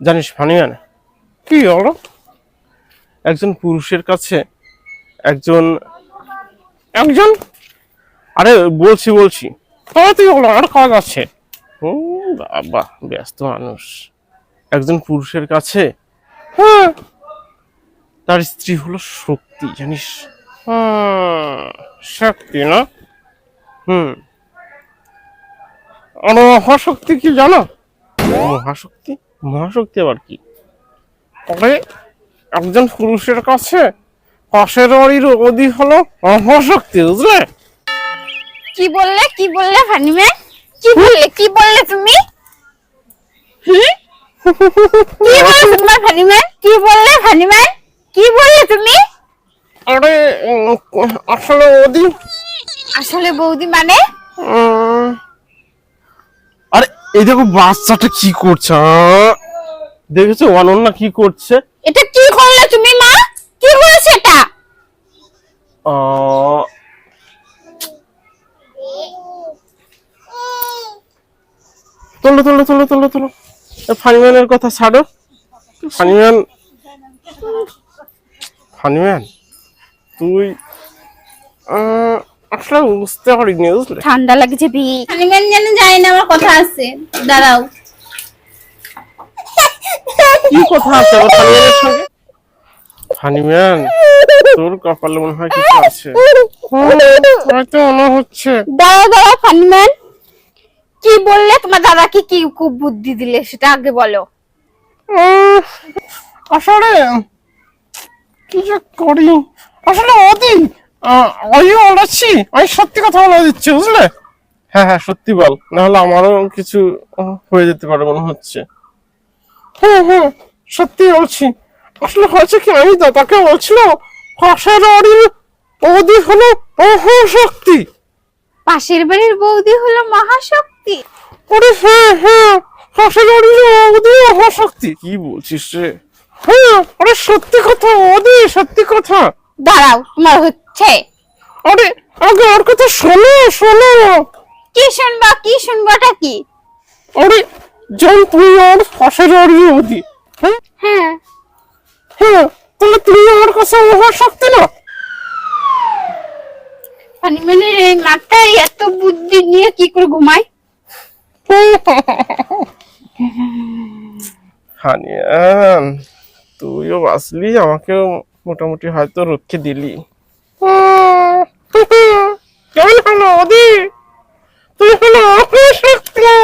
জানিস ফানিম্যান, কি হলো একজন পুরুষের কাছে একজন একজন আরে বলছি তাড়াতাড়ি হলো, আর কাজ আছে। বাবা ব্যস্ত মানুষ। একজন পুরুষের কাছে, হ্যাঁ, তার স্ত্রী হলো শক্তি, জানিস? শক্তি না? হুম। আর মহাশক্তি কি জানো? মহাশক্তি? মহাশক্তি আবার কি? তবে একজন পুরুষের কাছে পাশের বাড়ির অধি হলো মহাশক্তি, বুঝলে? কি বললে ফানিম্যান? কি বললে তুমি? কি বললে তোমার ফানিম্যান? কি বললে ফানিম্যান? কি বললে তুমি? আরে আসলে অধি, আসলে বৌদি মানে? উম, আরে এই দেখো বাচ্চাটা কি করছে, দেখেছো অনন্যা কি করছে? এটা কি করলে তুমি মা? কি করেছে এটা? আহ, তোলো ফানিম্যানের কথা ছাড়ো। ফানিম্যান, ফানিম্যান তুই আসলে বুঝতে পারিনি, বুঝলে? ঠান্ডা লাগছে বি। ফানিম্যান জানে যায় না আমার কথা আছে। দাঁড়াও। কি কথা আছে আবার ফানিম্যানের সঙ্গে? ফানিম্যান তোর কপালে মনে হয় কিছু আছে, হয়তো মনে হচ্ছে। দাঁড়াও ফানিম্যান। কি বললে? তোমার দাদাকে কি খুব বুদ্ধি দিলে সেটা আগে বলো। আসলে কি যে করি, আসলে অদি ওই বলেছি, আমি সত্যি কথা বলে দিচ্ছি, বুঝলে? হ্যাঁ সত্যি বল, নাহলে আমারও কিছু হয়ে যেতে পারে মনে হচ্ছে। হ্যাঁ সত্যি বলছি। আসলে হয়েছে কি, আমি দাদাকে বলছিলাম পাশের বাড়ির অদি হলো মহাশক্তি। পাশের বাড়ির বৌদি হলো মহাশক্তি। ওরে হ্যাঁ পাশের বাড়ির অদি মহাশক্তি। কি বলছিস রে? হ্যাঁ আরে সত্যি কথা অদি, সত্যি কথা। দাঁড়াও, তোমার হচ্ছে। আরে আগে ওর কথা শোনো। কি শুনবোটা কি? আরে যেমন তুই আর পাশের বাড়ির অদি, হ্যাঁ হ্যাঁ। হ্যাঁ, তাহলে তুই আমার কাছে মহাশক্তি না? ফানিম্যানের এই মাথায় এত বুদ্ধি নিয়ে কি করে ঘুমায়? হানিয়ান তুইও বাঁচলি, আমাকেও মোটামুটি হয়তো রক্ষে দিলি। কেমন হলো অদি? তুই হলো মহাশক্তি।